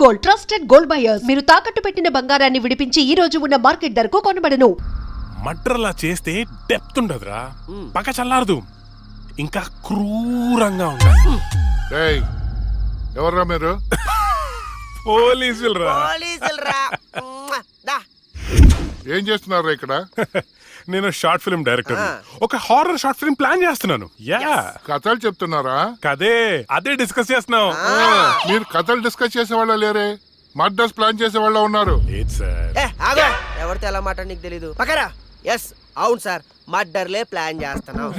Gold, trusted gold buyers. మీరు తాకట్టు పెట్టిన బంగారాన్ని విడిపించి ఈ రోజు ఉన్న మార్కెట్ ధరకు కొనబడను. మడ్రలా చేస్తే డెప్త్ ఉండదురా, పక్క చల్లారదు, ఇంకా క్రూరంగా ఉండాలి. ఎవర్రా మీరు? పోలీసులరా. ఏం చేస్తున్నారు ఇక్కడ? నేను షార్ట్ ఫిల్మ్ డైరెక్టర్, ఒక హారర్ షార్ట్ ఫిల్మ్ ప్లాన్ చేస్తున్నాను. కథలు చెప్తున్నారా? అదే డిస్కస్ చేస్తున్నాం. మీరు కథలు డిస్కస్ చేసే వాళ్ళ లేరే, మర్డర్స్ ప్లాన్ చేసే వాళ్ళ ఉన్నారు. ఎవరితో ఎలా మాట నీకు తెలీదు. పక్కరా. ఎస్ అవును సార్, మర్డర్లే ప్లాన్ చేస్తున్నాం.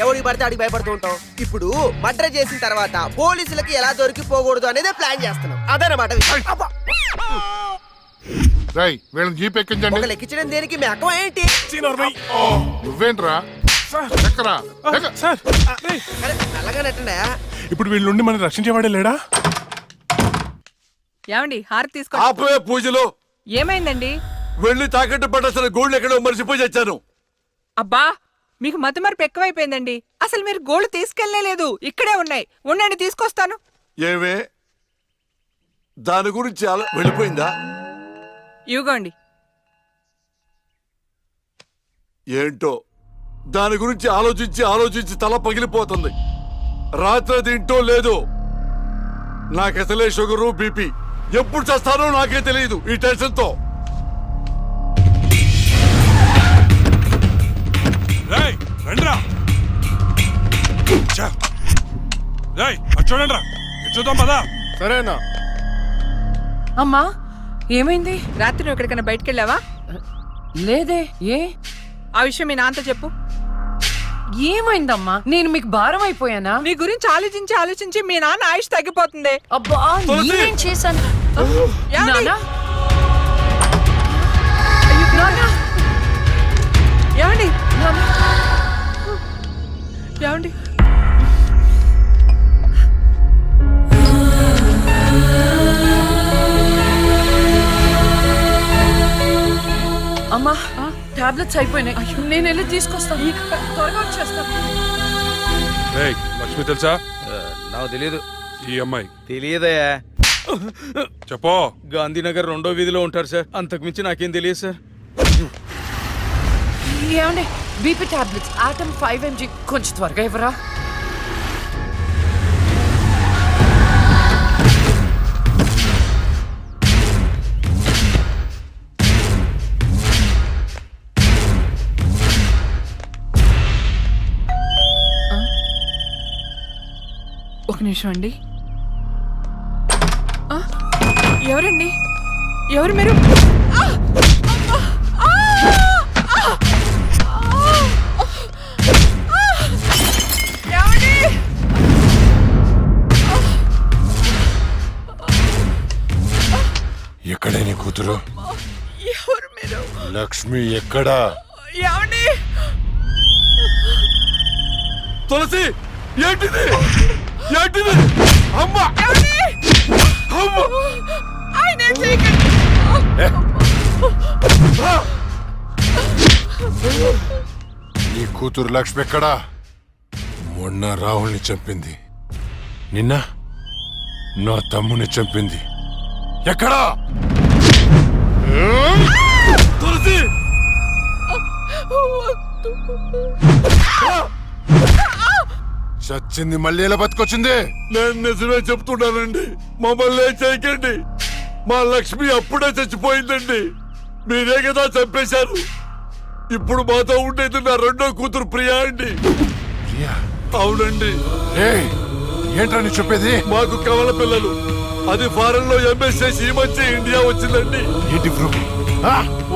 ఎవరికి పడితే అడిగి భయపడుతూ ఉంటాం. ఇప్పుడు మర్డర్ చేసిన తర్వాత పోలీసులకి ఎలా దొరికిపోకూడదు అనేది ప్లాన్ చేస్తున్నాం. అదనమాట. వీళ్ళని జీప్ ఎక్కించండి. ఎక్కించడం దేనికి? మీ అక్కం ఏంటి? నువ్వేంట్రా? ఇప్పుడు వీళ్ళ నుండి మనం రక్షించేవాడే లేడా? ఏమండి హారతి తీసుకో. ఆపే పూజలు. ఏమైందండి? వెళ్ళి తాకట్టు పట్టాల్సిన గోల్డ్ ఎక్కడో మర్చిపోయి వచ్చాను. అబ్బా మీకు మతిమరుపు ఎక్కువైపోయిందండి. అసలు మీరు గోల్డ్ తీసుకెళ్లేదు, ఇక్కడే ఉన్నాయి. ఉండండి తీసుకొస్తాను. ఏమే దాని గురించి వెళ్ళిపోయిందా? ఇవ్వండి. ఏంటో దాని గురించి ఆలోచించి ఆలోచించి తల పగిలిపోతుంది. రాత్రి తింటో లేదు. నాకసలే షుగరు బీపీ. ఎప్పుడు చేస్తానో నాకే తెలియదు ఈ టెన్షన్ తో. చూడండి, చూద్దాం పదా. సరేనా? అమ్మా ఏమైంది? రాత్రి నువ్వు ఎక్కడికైనా బయటకు వెళ్ళావా? లేదే. ఏ ఆ విషయం మీ నాన్నతో చెప్పు. ఏమైందమ్మా? నేను మీకు భారం అయిపోయానా? నీ గురించి ఆలోచించి ఆలోచించి మీ నాన్న ఆయుష్ తగ్గిపోతుంది. అబ్బా నేనేం చేశాను? ఏమండి? ఏమండి? అమ్మా టాబ్లెట్స్ అయిపోయినాయి. నేను వెళ్ళి తీసుకొస్తాను. త్వరగా వచ్చేస్తాను. లక్ష్మి తెలుసా? నాకు తెలియదు. ఈ అమ్మాయి తెలియదయా. చెప్పో. గాంధీనగర్ 2వ వీధిలో ఉంటారు సార్. అంతకుమించి నాకేం తెలియదు సార్. ఏమండి బీపీ టాబ్లెట్స్ ఆటమ్ 5 mg కొంచెం త్వరగా ఇవ్వరా? ఒక నిమిషం అండి. ఎవరండి? ఎవరు మీరు? ఎక్కడే నీ కూతురు? ఎవరు మీరు? లక్ష్మి ఎక్కడా? ఏమండి? తులసి ఏంటిది? ఏంటిది? అమ్మా! నీ కూతురు లక్ష్మి ఎక్కడా? మొన్న రాహుల్ని చంపింది, నిన్న నా తమ్ముని చంపింది. ఎక్కడా? తులసి! చచ్చింది మళ్ళీ ఎలా బతికొచ్చింది? నేను నిజమే చెప్తున్నానండి. మమ్మల్ని చేయకండి. మా లక్ష్మి అప్పుడే చచ్చిపోయిందండి. మీరే కదా చంపేశారు. ఇప్పుడు మాతో ఉండేది నా రెండో కూతురు ప్రియా అండి. అవునండి. ఏంట్రా నీ చెప్పేది? మాకు కవల పిల్లలు. అది ఫారెన్ లో ఎంఎస్ చేసి ఈ మధ్య ఇండియా వచ్చిందండి.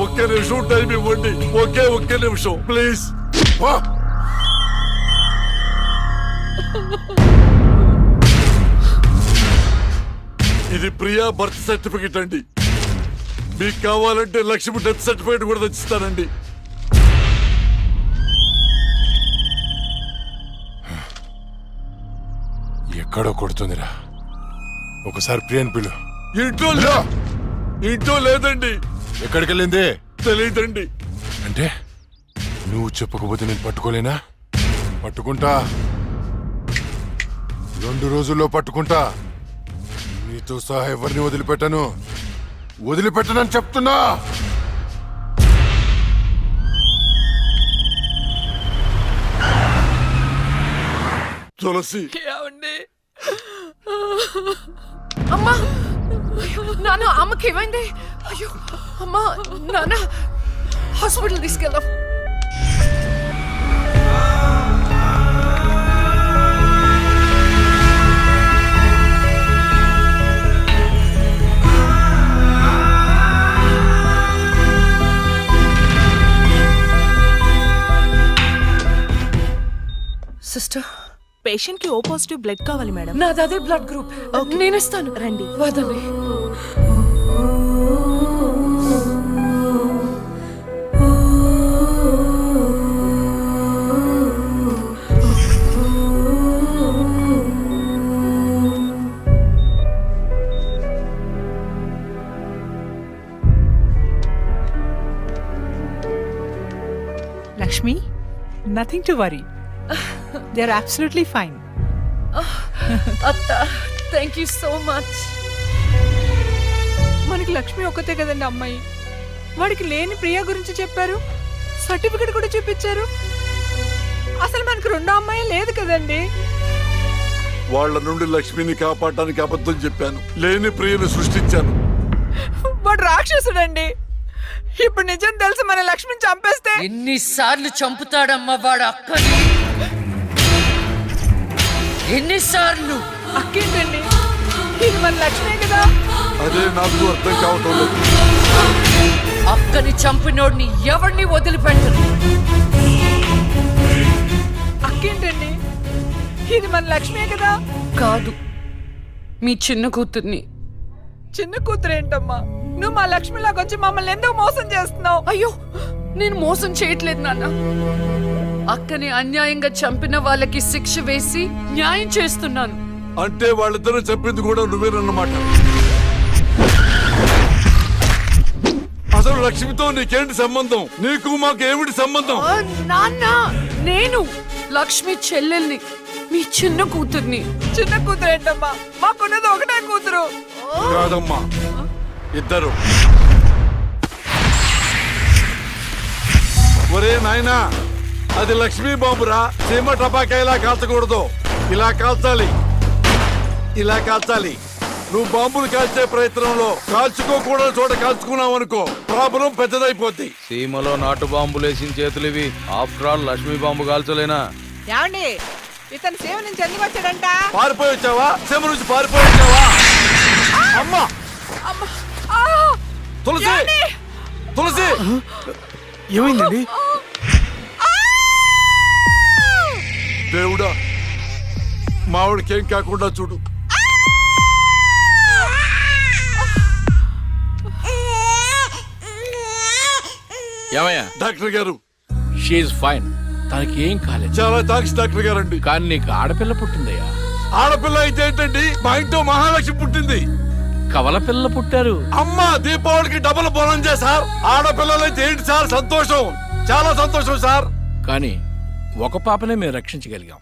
ఒక్క నిమిషం టైం ఇవ్వండి. ఒక్క నిమిషం ప్లీజ్. ఇది ప్రియా బర్త్ సర్టిఫికెట్ అండి. మీకు కావాలంటే లక్ష్మి డెత్ సర్టిఫికెట్ కూడా తెచ్చిస్తానండి. ఎక్కడో కొడుతుందిరా. ఒకసారి ప్రియన్ పిలు. ఇంట్లో లేదండి. ఎక్కడికి వెళ్ళింది? తెలియదండి. అంటే నువ్వు చెప్పకపోతే నేను పట్టుకోలేనా? పట్టుకుంటా, 2 రోజుల్లో పట్టుకుంటా. నీతో సహా ఎవరిని వదిలిపెట్టను, వదిలిపెట్టనని చెప్తున్నా. తులసి ఏమండి అమ్మా అయ్యో, నాన్న అమ్మకి ఏమైంది? అయ్యో అమ్మా, నాన్న హాస్పిటల్ తీసుకెళ్దాం. సిస్టర్, పేషెంట్ కి ఓ పాజిటివ్ బ్లడ్ కావాలి మేడం. నాది అదే బ్లడ్ గ్రూప్. నేను ఇస్తాను, రండి. వదండి. Lakshmi, nothing to worry, they are absolutely fine. అత్త, థ్యాంక్ యూ సో మచ్. మనకి లక్ష్మి ఒక్కతే కదండి అమ్మాయి. వాడికి లేని ప్రియా గురించి చెప్పారు, సర్టిఫికెట్ కూడా చూపించారు. అసలు మనకు రెండో అమ్మాయి లేదు కదండి. వాళ్ళ నుండి లక్ష్మిని కాపాడటానికి అబద్ధం చెప్పాను, లేని ప్రియను సృష్టించాను. వాడు రాక్షసుడండి. ఇప్పుడు నిజం తెలిసి మన లక్ష్మిని చంపేస్తే ఎన్నిసార్లు చంపుతాడమ్మా వాడు అక్కని? ఎన్నిసార్లు? అక్కేంటండి, ఇది మన లక్ష్మే కదా. అదే నాకు అర్థం కావటం లేదు. అక్కని చంపినోడిని ఎవరిని వదిలిపెట్టరు. అక్కేంటండి, ఇది మన లక్ష్మే కదా. కాదు, మీ చిన్న కూతుర్ని. చిన్న కూతురు ఏంటమ్మా? నువ్వు మా లక్ష్మిలాగా వచ్చి మమ్మల్ని ఎందుకు మోసం చేస్తున్నావు? అయ్యో, నేను మోసం చేయట్లేదు నాన్న. అక్కని అన్యాయంగా చంపిన వాళ్ళకి శిక్ష వేసి న్యాయం చేస్తున్నాను. అంటే వాళ్ళిద్దరూ చెప్పింది కూడా నువ్వేనన్నమాట. అసలు లక్ష్మితో నీకేంటి సంబంధం? నీకు మాకు ఏమిటి సంబంధం? నాన్న, నేను లక్ష్మి చెల్లెల్ని, మీ చిన్న కూతుర్ని. చిన్న కూతురు ఏంటమ్మా? మాకున్నది ఒకటే కూతురు. కాదమ్మా, ఇద్దరు. ఒరే నాయనా, అది లక్ష్మీ బాంబురా. సీమ టపాకా ఇలా కాల్చకూడదు, ఇలా కాల్చాలి, ఇలా కాల్చాలి. నువ్వు బాంబులు కాల్చే ప్రయత్నంలో కాల్చుకోకూడని చోట కాల్చుకున్నావు అనుకో, ప్రాబ్లం పెద్దదైపోద్ది. సీమలో నాటు బాంబులేసిన చేతులివి. ఆఫ్టర్ ఆల్ లక్ష్మీ బాంబు కాల్చలేనా? ఏమండి, ఇతను సేవ నుంచి ఎందుకు వచ్చాడంట? పారిపోయి వచ్చావా? సీమ నుంచి పారిపోయి వచ్చావా? అమ్మా, తులసి, తులసి, ఏమైందండి? దేవుడా, మావిడికేం కాకుండా చూడు. ఏమయ్యా? డాక్టర్ గారు, షీఈ్ ఫైన్, తనకి ఏం కాలేదు. చాలా థాంక్స్ డాక్టర్ గారు అండి. కానీ నీకు ఆడపిల్ల పుట్టిందయ్యా. ఆడపిల్ల అయితే ఏంటండి, మా ఇంట్లో మహాలక్ష్మి పుట్టింది. కవల పిల్లలు పుట్టారు. అమ్మా, దీపావళికి డబుల్ బోనం సార్. ఆడపిల్లలైతే ఏంటి సార్ సంతోషం, చాలా సంతోషం సార్. కానీ ఒక పాపనే మేము రక్షించగలిగాం.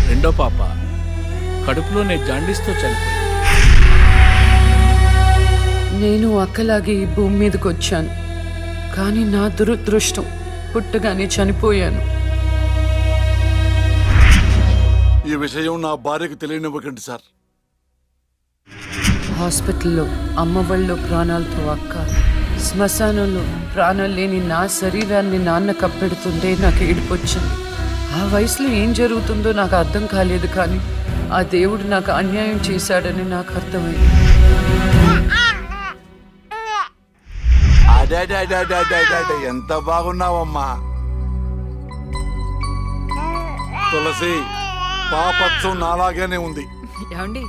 రెండో పాప కడుపులోనే జాండీస్తో చనిపోయింది. నేను అక్కలాగే ఈ భూమి మీదకి వచ్చాను, కానీ నా దురదృష్టం పుట్టగానే చనిపోయాను. ఈ విషయం నా భార్యకు తెలియనివ్వకండి సార్. హాస్పిటల్లో అమ్మ వాళ్ళ ప్రాణాలతో అక్క, శ్మశానంలో ప్రాణాలు లేని నా శరీరాన్ని నాన్న కప్పెడుతుంటే నాకు ఏడుపొచ్చింది. ఆ వయసులో ఏం జరుగుతుందో నాకు అర్థం కాలేదు, కానీ ఆ దేవుడు నాకు అన్యాయం చేశాడని నాకు అర్థమైంది. ఎంత బాగున్నావమ్మా తులసి. పాపత్సం నాలాగానే ఉంది. ఏమండి,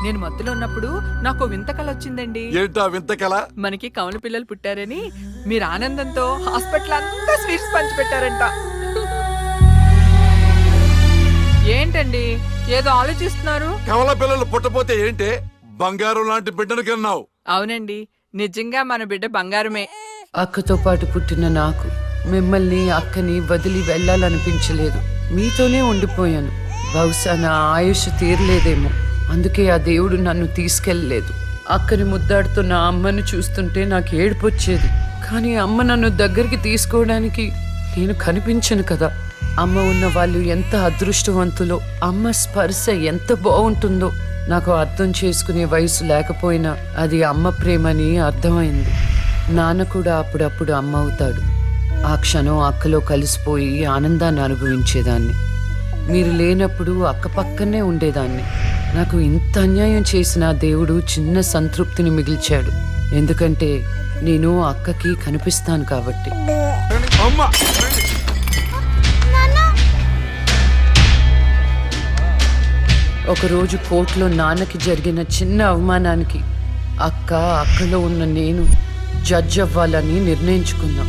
నేను మత్తులో ఉన్నప్పుడు నాకు వింత కళ వచ్చిందండి. ఏంటా వింత కళ? మనకి కమల పిల్లలు పుట్టారని మీరు ఆనందంతో హాస్పిటల్ అంతా స్వీట్స్ పంచిపెట్టారంట. ఏంటండి ఏదో ఆలోచిస్తున్నారు? కవల పిల్లలు పుట్టపోతే ఏంటే, బంగారం లాంటి బిడ్డను కన్నావు. అవునండి, నిజంగా మన బిడ్డ బంగారమే. అక్కతో పాటు పుట్టిన నాకు మిమ్మల్ని అక్కని వదిలి వెళ్ళాలనిపించలేదు. మీతోనే ఉండిపోయాను. బహుశా నా ఆయుష్ తీరలేదేమో. అందుకే ఆ దేవుడు నన్ను తీసుకెళ్ళలేదు. అక్కని ముద్దాడుతున్న ఆ అమ్మను చూస్తుంటే నాకు ఏడుపొచ్చేది. కానీ అమ్మ నన్ను దగ్గరికి తీసుకోవడానికి నేను కనిపించను కదా. అమ్మ ఉన్న వాళ్ళు ఎంత అదృష్టవంతులో, అమ్మ స్పర్శ ఎంత బాగుంటుందో నాకు అర్థం చేసుకునే వయసు లేకపోయినా అది అమ్మ ప్రేమని అర్థమైంది. నాన్న కూడా అప్పుడప్పుడు అమ్మ అవుతాడు. ఆ క్షణం అక్కలో కలిసిపోయి ఆనందాన్ని అనుభవించేదాన్ని. మీరు లేనప్పుడు అక్క పక్కనే ఉండేదాన్ని. నాకు ఇంత అన్యాయం చేసిన ఆ దేవుడు చిన్న సంతృప్తిని మిగిల్చాడు. ఎందుకంటే నేను అక్కకి కనిపిస్తాను కాబట్టి. అమ్మా ఒకరోజు కోర్టులో నాన్నకి జరిగిన చిన్న అవమానానికి అక్కలో ఉన్న నేను జడ్జ్ అవ్వాలని నిర్ణయించుకున్నా.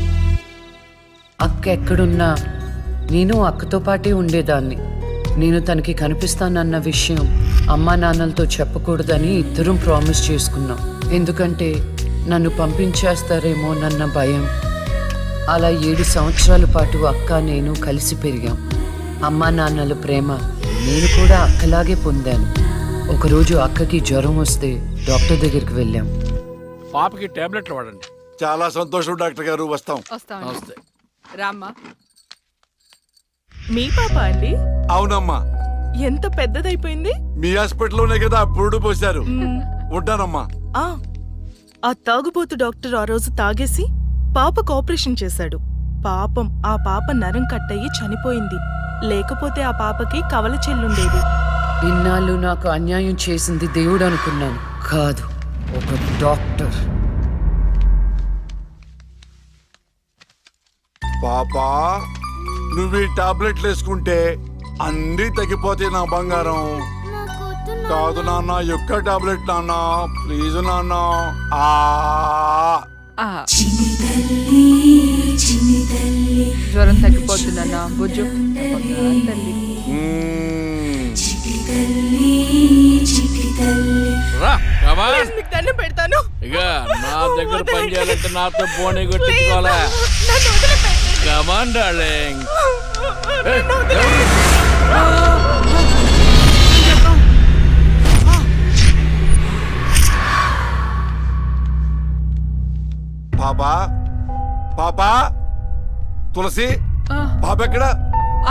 అక్క ఎక్కడున్నా నేను అక్కతో పాటే ఉండేదాన్ని. నేను తనకి కనిపిస్తానన్న విషయం అమ్మా నాన్నలతో చెప్పకూడదని ఇద్దరం ప్రామిస్ చేసుకున్నాం. ఎందుకంటే నన్ను పంపించేస్తారేమో నన్న భయం. అలా 7 సంవత్సరాల పాటు అక్క నేను కలిసి పెరిగాం. అమ్మా నాన్నల ప్రేమ నేను కూడా అక్కలాగే పొందాను. ఒకరోజు అక్కకి జ్వరం వస్తే డాక్టర్ దగ్గరికి వెళ్ళాం. పాపకి టాబ్లెట్లు వాడండి. చాలా సంతోషం డాక్టర్ గారు, వస్తాం. నమస్తే. రామ్మా. మీ పాప అండి? అవునమ్మా, ఎంత పెద్దదైపోయింది. మీ హాస్పిటల్లోనే కదా పురుడు పోశారు. ఉంటానమ్మా. ఆ తాగుబోతు డాక్టర్ ఆ రోజు తాగేసి పాపకు ఆపరేషన్ చేశాడు. పాపం ఆ పాప నరం కట్టయి చనిపోయింది. లేకపోతే ఆ పాపకి కవల చెల్లుండేది. ఇన్నాళ్ళు నాకు అన్యాయం చేసింది దేవుడు అనుకున్నాను, కాదు ఒక డాక్టర్. పాపా, నువ్వు ఈ టాబ్లెట్లు వేసుకుంటే అన్నీ తగ్గిపోతాయి నా బంగారం. కాదు నాన్న, యొక్క టాబ్లెట్ నాన్న, ప్లీజ్ నాన్న. జ్వరం తగ్గిపోతుందన్నా బుజ్జు. తల్లి రా, కమాన్. ప్లీజ్, మీకు దండం పెడతాను. ఇక నా దగ్గర పని చేయాలంటే నాతో బోని కొట్టించుకోవాలా? నన్ను వదిలిపెట్టండి. Come on darling. పాపా, పాపా, తులసి, పాప ఎక్కడ?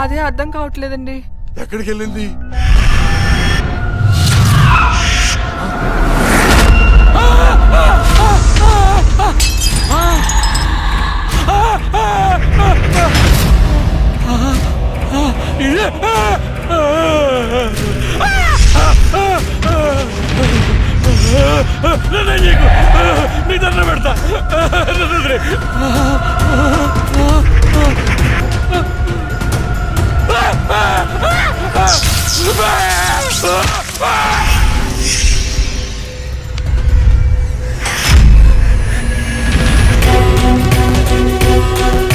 అదే అర్థం కావట్లేదండి. ఎక్కడికి వెళ్ళింది? నీ దండ పెడతా.